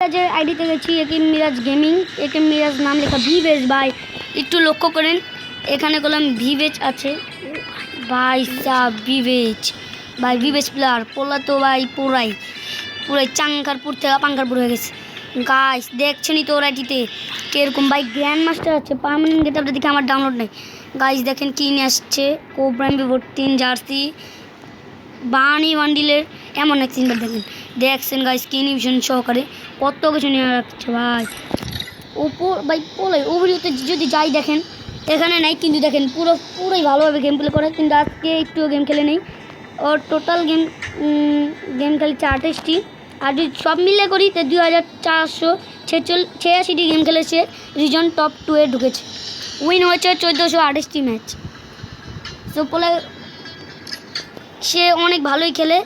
মিরাজের আইডিতে গেছি একেম মিরাজ গেমিং। একেম মিরাজ নাম লেখা ভিভেজ ভাই, একটু লক্ষ্য করেন এখানে করলাম ভিভেজ আছে ভাই সাব ভিভেজ ভাই, ভিভেজ প্লেয়ার পোলা তো ভাই পুরাই চাঙ্কারপুর থেকে পাঙ্কারপুর হয়ে গেছে গাইস। দেখছেনই তো ওর আইডিতে কীরকম ভাই গ্র্যান্ড মাস্টার আছে, পার্মানেন্ট গেটআপটা দেখে আমার ডাউনলোড নেই গাইস। দেখেন কী নিয়ে আসছে, কোব্রাইম বিভর্তিন জার্সি বানি বান্ডিলের এমন এক সিনবার দেখছেন গাইস, স্কিন ইভিশন সহকারে কত কিছু নিয়ে রাখছে ভাই। ওপর ভাই পোলাই ও ভিডিওতে যদি যাই দেখেন এখানে নাই, কিন্তু দেখেন পুরোই ভালোভাবে গেম প্লে করে, কিন্তু আজকে একটু গেম খেলে নেই। ওর টোটাল গেম খেলেছে 28টি, আর যদি সব মিলে করি তো 2486টি গেম খেলেছে, রিজন টপ 2-এ ঢুকেছে, উইন হয়েছে 1428টি ম্যাচ। তো পোলাই সে অনেক ভালোই খেলে,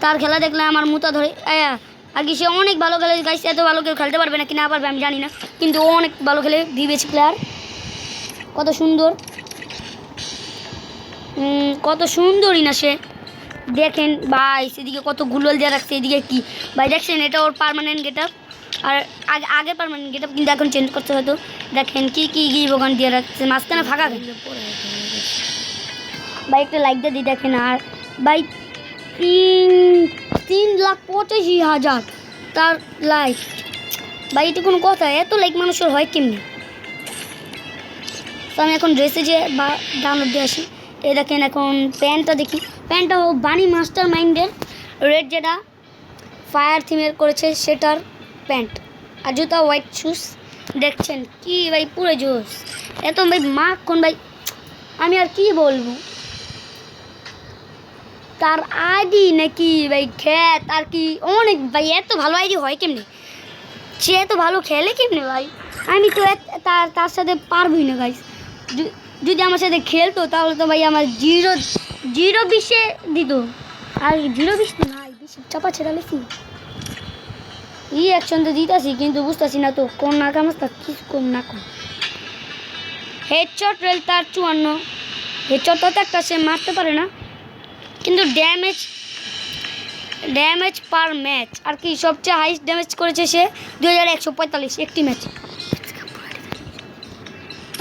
তার খেলা দেখলে আমার মুতা ধরে। আর কি সে অনেক ভালো খেলে গাইস, এত ভালো কেউ খেলতে পারবে না কি না পারবে আমি জানি না, কিন্তু ও অনেক ভালো খেলে। ভিভেজ প্লেয়ার কত সুন্দরই না সে, দেখেন ভাই সেদিকে কত গুলল দিয়ে রাখছে, এদিকে কি ভাই দেখছেন, এটা ওর পার্মানেন্ট গেটআপ। আর আগে পার্মানেন্ট গেটআপ, কিন্তু এখন চেঞ্জ করতে হয়তো। দেখেন কি ওখান দিয়ে রাখছে, মাঝখানে ফাঁকা ভাই, একটা লাইক দিয়ে দিই দেখেন। আর ভাই 3,85,000 তার লাইক ভাই, এটা কোনো কথা? এত লাইক মানুষের হয় কেমনি? তো আমি এখন ড্রেসে যে বা ডাউনলোড দিয়ে আসি। এই দেখেন এখন প্যান্টটা দেখি, প্যান্টটা বানি মাস্টার মাইন্ডের রেড যেটা ফায়ার থিমের করেছে সেটার প্যান্ট, আর জুতা হোয়াইট শুজ। দেখছেন কি ভাই পুরো জোস, এত ভাই মাখন ভাই, আমি আর কি বলবো। তার আইডি নাকি ভাই খ্যাত আর কি অনেক ভাই, এত ভালো আইডি হয় কেমনি? সে এত ভালো খেলে কেমনে ভাই? আমি তো তার সাথে পারবই না গাইস। যদি আমার সাথে খেলতো তাহলে তো ভাই আমার 0-20-এ দিত, আর 0-20 নাই, বেশি চাপা ছেড়া লেছি। অ্যাকশন তো দিতেছি, কিন্তু বুঝতেছি না তো কোন না কামাস্তা কি কোন না কোন। হেডশট রেল তার 54, হেডশট তো একটা সে মারতে পারে না, কিন্তু ড্যামেজ পার ম্যাচ আর কি সবচেয়ে হাইস্ট ড্যামেজ করেছে সে 2145 একটি ম্যাচে।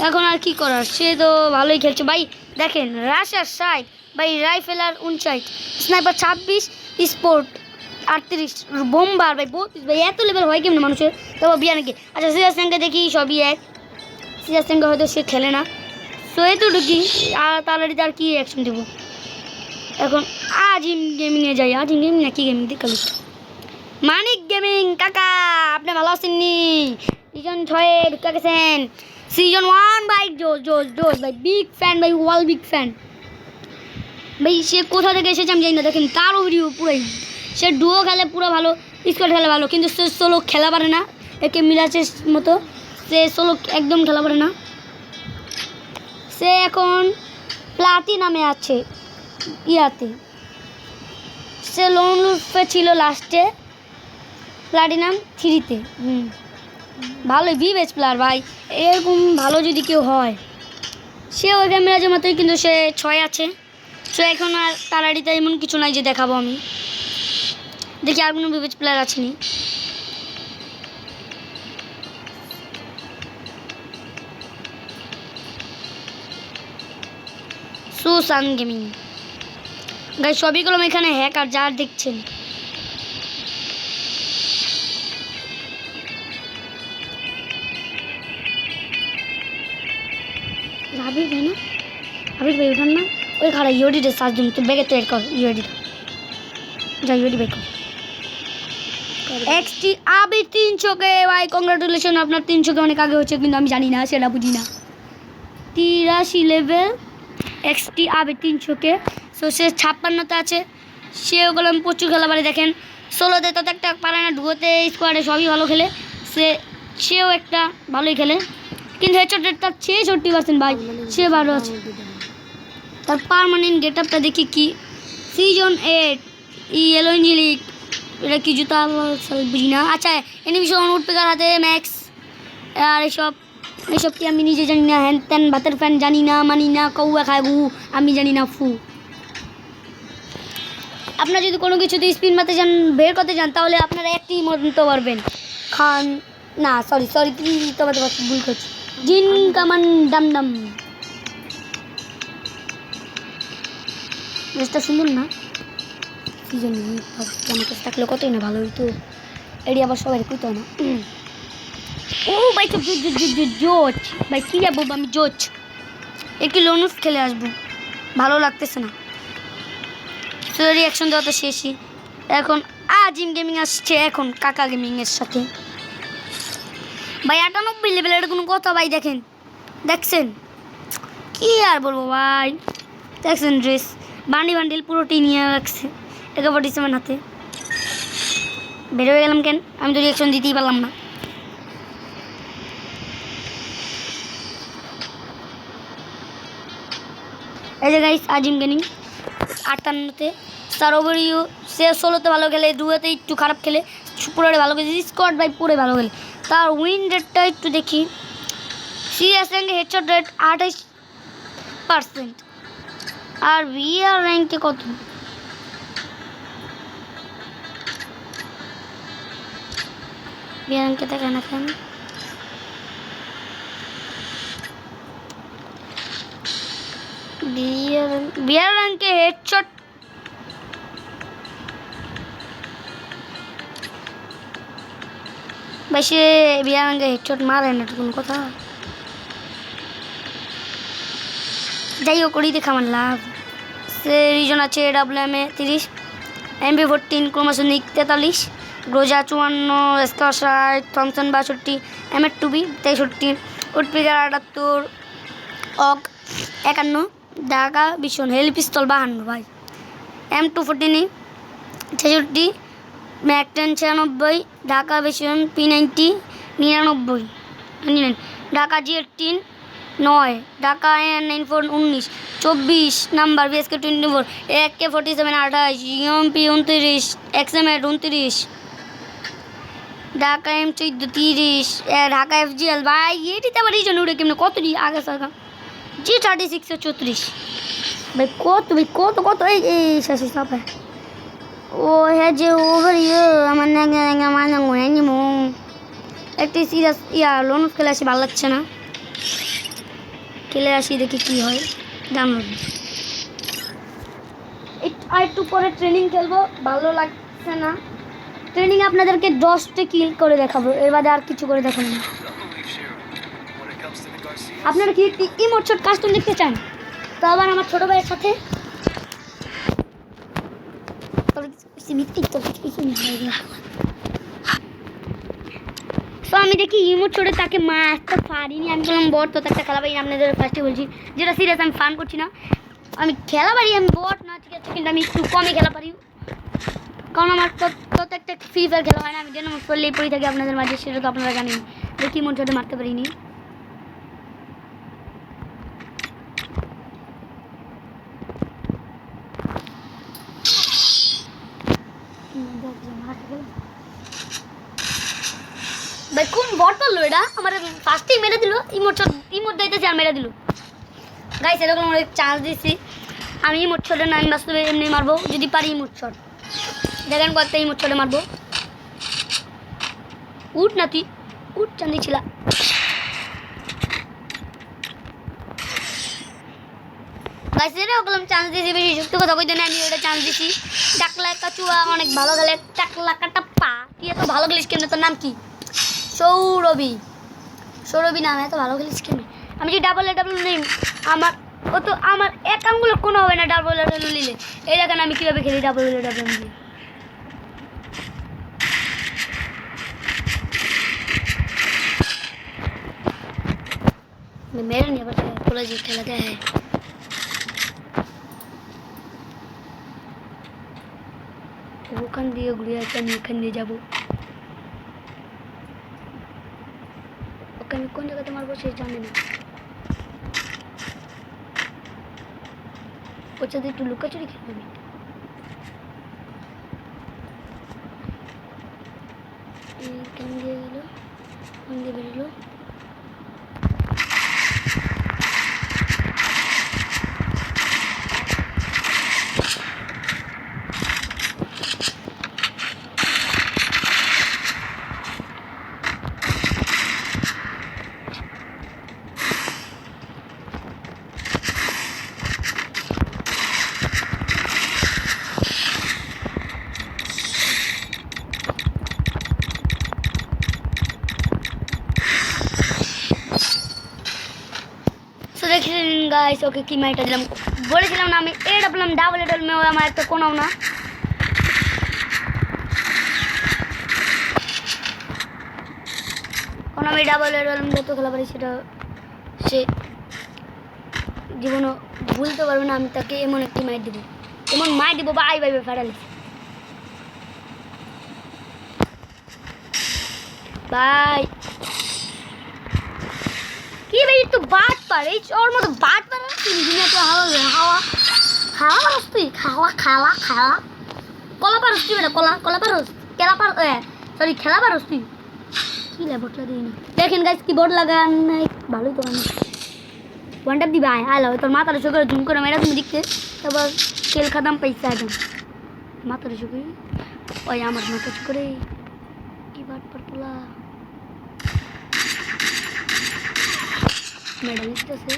এখন আর কি করার, সে তো ভালোই খেলছে ভাই। দেখেন রাশার 60 ভাই, রাইফেলার 59, স্নাইপার 26, স্পোর্ট 38, বোম্বার ভাই 32 ভাই, এত লেভেল হয় কেমন মানুষের? তবে বিয়া নাকি। আচ্ছা সিরাজ সিংকে দেখি সবই এক, সিরাজ সিংকে হয়তো সে খেলে না, সো এতো ঢুকি আর তাড়াতাড়ি আর কি অ্যাকশন দেবো। এখন আজিম গেমিংয়ে যাই, আজিম গেমিং না কি গেমিং দেখালি মানিক গেমিং কাকা, আপনি ভালো আছেন নি? সিজন 6-এ ঢুকে গেছেন, সিজন 1 ভাই জোস ভাই, বিগ ফ্যান ভাই, ওয়াল বিগ ফ্যান ভাই। সে কোথা থেকে এসেছে আমি জানি না, দেখেন তারও ভিডিও পুরাই, সে ডুও খেলে পুরো ভালো, স্কোয়াড খেলে ভালো, কিন্তু সে সোলো খেলা পারে না, একে মিরাজের মতো সে সোলো একদম খেলা পারে না। সে এখন প্লাটিনামে আছে, ইয়াতে সে লোন লুফে ছিল লাস্টে, প্লাটিনাম 3-তে। ভালোই ভিভেজ প্লেয়ার ভাই, এরকম ভালো যদি কেউ হয়। সে ওই ক্যামেরাজের মতোই, কিন্তু সে 6 আছে। সো এখন আর তার আইডিতে এমন কিছু নাই যে দেখাবো আমি, দেখি আর কোনো ভিভেজ প্লেয়ার আছে নি। সুসান গেমিং গাই, সবইগুলো এখানে হ্যাকার যার দেখছেন। আবির ভাই না, আবির ভাই ওঠান না, ওই খাড়া ইউডিটা সার্চ দিন, তুই ব্যাগে তৈরি কর ইউডিটা, যা ইউডি ভাই কর XT আবির 300-কে ভাই কংগ্রাচুলেশন, আপনার 300-কে অনেক আগে হচ্ছে, কিন্তু আমি জানি না, সেটা বুঝি না। 83 লেভেল XT আবির 300-কে, সো সে 56-তে আছে। সেও গেলাম প্রচুর খেলা পারে, দেখেন 16-তে তত একটা পারে না, ডুয়োতে স্কোয়াডে সবই ভালো খেলে, সেও একটা ভালোই খেলে, কিন্তু হেডশটের তার 66% ভাই, সে ভালো আছে। তার পার্মানেন্ট গেটআপটা দেখি কি, সিজন 8 ইয়েলো ইঞ্জিলিক, এটা কি জুতা বুঝি না। আচ্ছা অ্যানিমেশন উডপেকার হাতে ম্যাক্স, আর এসব কি আমি নিজে জানি না, হ্যান ত্যান ভাতের ফ্যান জানি না, মানি না, কৌয়া খায় গু আমি জানি না ফু। আপনারা যদি কোনো কিছুতে স্পিন মারতে চান, বের করতে চান, তাহলে আপনারা একটি মতো পারবেন, খান না সরি সরি কি তোমাদের ভুল করছি জিন কামান ডাম ডাম ম্যাচটা সুন্দর না কি জানি আমার কাছে থাকলে কতই না ভালো হইতো এটি আবার সবাই কইতো না ও ভাই তো জোচ ভাই কি যাবো আমি জোচ একটু লোনুস খেলে আসবো ভালো লাগতেছে না তো রিয়াকশন দেওয়া তো শেষই এখন আজিম গেমিং আসছে এখন কাকা গেমিংয়ের সাথে ভাই 98 লেভেলের কোনো কথা ভাই দেখেন দেখছেন কি আর বলবো ভাই দেখছেন ড্রেস বান্ডিল পুরোটি নিয়ে রাখছে 47 হাতে বের হয়ে গেলাম কেন আমি তো রিয়াকশন দিতেই পারলাম না এই যে গাইস আজিম গেমিং 58-তে সারোবরিও সে 16-তে ভালো খেলে 2-তে একটু খারাপ খেলে পুরোটা ভালো খেলে স্কোয়াড ভাই পুরো ভালো খেলে তার উইন রেটটা একটু দেখি সিএস র্যাঙ্কে হেডশট রেট 28% আর ভিআর র্যাঙ্কে কত ভিআর র্যাঙ্কে দেখেন এখন ভিআর র্যাঙ্কে হেডশট বেশি ভিআর র্যাঙ্কে হেডশট মারে না কোনো কথা যাই হোক করি দেখা আমার লাভ সে রিজন আছে ডাব্লিউএমএ 30 MP14 ক্রোমাসোনিক 43 গ্রোজা 54 square 60 Thomson 62 M2B 63 woodpecker 78 অগ 51 ঢাকা ভীষণ হেলি পিস্তল 52 ভাই M214 66 ম্যাক 10 96 ঢাকা ভীষণ P90 99 Dhaka G18 9 Dhaka N94 19 24 number BSK 24 AK47 28 UMP 29 XM8 29 Dhaka M14 30 Dhaka FGL ভাই এটিতে আবার রিজন উড়ে কেমনে কত আগে সাগা G36 34 ভাই কত এই শেষ সাপে ও হ্যাঁ যে ওভার আমার না মানে নিমো একটি সিরিয়াস লোন খেলে আসি ভালো লাগছে না খেলে আসি দেখি কি হয় জানো আর একটু পরে ট্রেনিং খেলবো ভালো লাগছে না ট্রেনিং আপনাদেরকে 10টা কিল করে দেখাবো এর বাদে আর কিছু করে দেখাবো না আপনারা কি ইমোট শট কাস্টম দেখতে চান তো আবার আমার ছোট ভাইয়ের সাথে তো আমি দেখি ইমোট ছোটে তাকে মারতে পারিনি আমি বললাম বট তো একটা খেলা পারি আপনাদের ফার্স্টে বলছি যেটা সিরিয়াস আমি ফান করছি না আমি খেলা পারি আমি বট না ঠিক আছে কিন্তু আমি একটু কমই খেলা পারি কারণ আমার তো একটা ফ্রি ফায়ার খেলা হয় না আমি যেন করলেই পড়ে থাকি আপনাদের মাঝে সেটা তো আপনারা জানেন দেখি ইমোট ছোটে মারতে পারিনি ভাই কোন বট পারলো এটা আমার ফার্স্টেই মেরে দিল ইমোট দিতেছি আর মেরে দিল গাইস এরকম অনেক চান্স দিচ্ছি আমি ইমোট শটে না আমি বাস্তবে এমনি মারবো যদি পারি ইমোট শট দেখেন কয়েকটা ইমোট শটে মারবো উঠ না তুই উঠ চান্দি ছিল গাইস এরকম চান্স দিয়েছি বেশি যুক্ত কথা কইতে না আমি ওটা চান্স দিছি টাকলা কাচুয়া অনেক ভালো খেলে টাকলা কাটাপ্পা তুই এত ভালো খেলিস কেন তোর নাম কি সৌরভী নাম এত ভালো খেলিস কেন আমি যে ডাবল নেই আমার এক আঙ্গুলের কোনো হবে না ডাবল নিলে এই দেখেন আমি কীভাবে খেলি ডাবল নিলে मेरे नहीं पता पूरा जीत खेला क्या है ওখান দিয়ে ঘুরে আসি আমি এখান দিয়ে যাবো ওকে আমি কোন জায়গাতে মারবো সে জানে না ওর সাথে একটু লুকাচুরি খেলবো আমি এখান দিয়ে গেলো ওখান দিয়ে বেরোলো গাইস ওকে কি মাইটা দিলাম বলেছিলাম না আমি এটা বললাম ডাবল এডল মে আমার একটা কোনাও না কোন আমি ডাবল এডল মে তো খেলা পারি সেটা সে জীবনও ভুলতে পারবে না আমি তাকে এমন একটি মাইট দিব এমন মাইট দিব বাই বাই ফাটালে বাই কি ভাই একটু বাট পার এই ওর মতো বাট পার তিন দিনে তো হাওয়া হাওয়া খাওয়া পারস্তি খাওয়া খাওয়া খাওয়া কলা পারস্তি বেটা কলা কলা পারস কেলা পার সরি খেলা পারস্তি কি ল্যাবটটা দিই না দেখেন গাইস কি বোর্ড লাগান নাই ভালোই তো আমি ওয়ান ট্যাপ দিবা আয় আলো তোর মাথার চোখে জুম করে মেরা তুমি দেখতে তারপর তেল খাদাম পয়সা একদম মাথার চোখে ওই আমার মাথা চোখে কি বাট পার পোলা মেডাল দিতেছে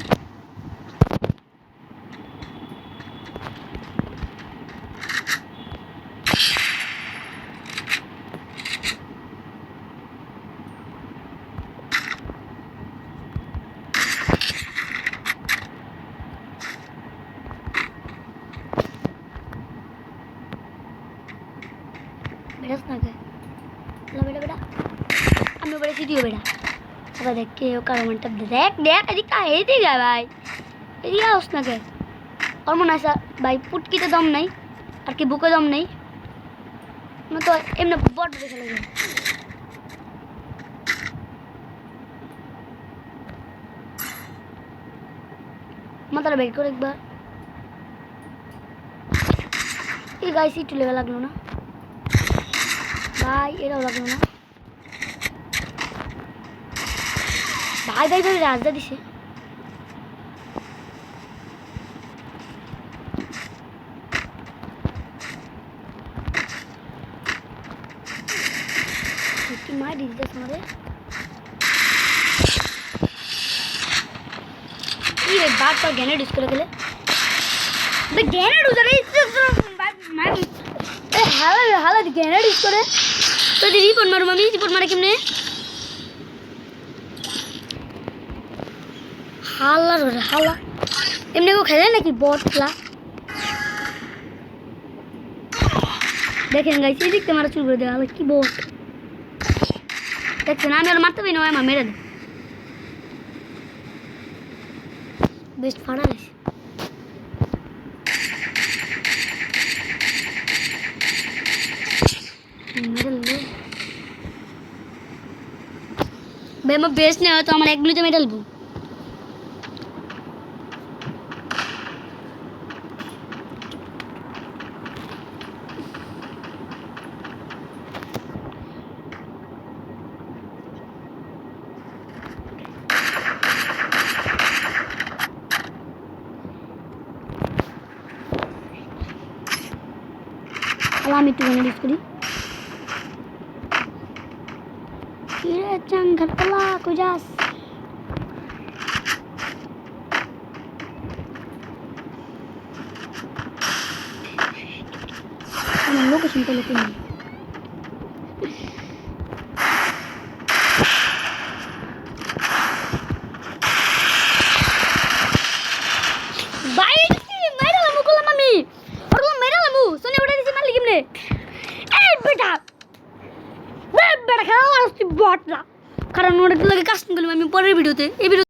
बेटा सुना क्या ला बेटा बेटा हमें बड़े सीधी हो बेटा अब देख के कर मंटप देख देख अजी का है थी क्या भाई ये उसना क्या और मन ऐसा भाई पुट की तो दम नहीं और की बुक दम नहीं मैं तो एमने बहुत देख लगे मतलब बैठ कर एक बार ये गाइस ही टुले वाला लगलो ना भाई এটাও লাগলো না ভাই ভাই ভাই রাজদা দিছে কি মাই দিছে তোমারে কি রে বাট पर গ্রেনেড ইউজ করে গেলে বে গ্রেনেড উধারে মাই এ হালা হালা গ্রেনেড ইউজ করে तो दीदी रिपोर्ट मारू मम्मी रिपोर्ट मारे किमने हाला रो हाला इमने को खेले ना कि बॉट खेला देखें गाइस ये दिखते हमारा चुल कर दे हाला की बॉट देखते ना मेरे मारते भी ना है मेरे बेस्ट फाड़ा है भाई मैं बेस्ट नहीं हो तो हमारे एक ग्लू में डाल दूँ अलामी टू मैंने डिस्करी ये चंगर पला कुजास हम लोग को सुनते लेते हैं भाई मेरा लम्बू को मम्मी और वो मेरा लम्बू सुने उड़ा दिसी मार लिखने ए बेटा বেটা খেলা আসছি বটরা কারণ ওটা লাগে কাস্টিং করলাম আমি পরের ভিডিওতে এই ভিডিও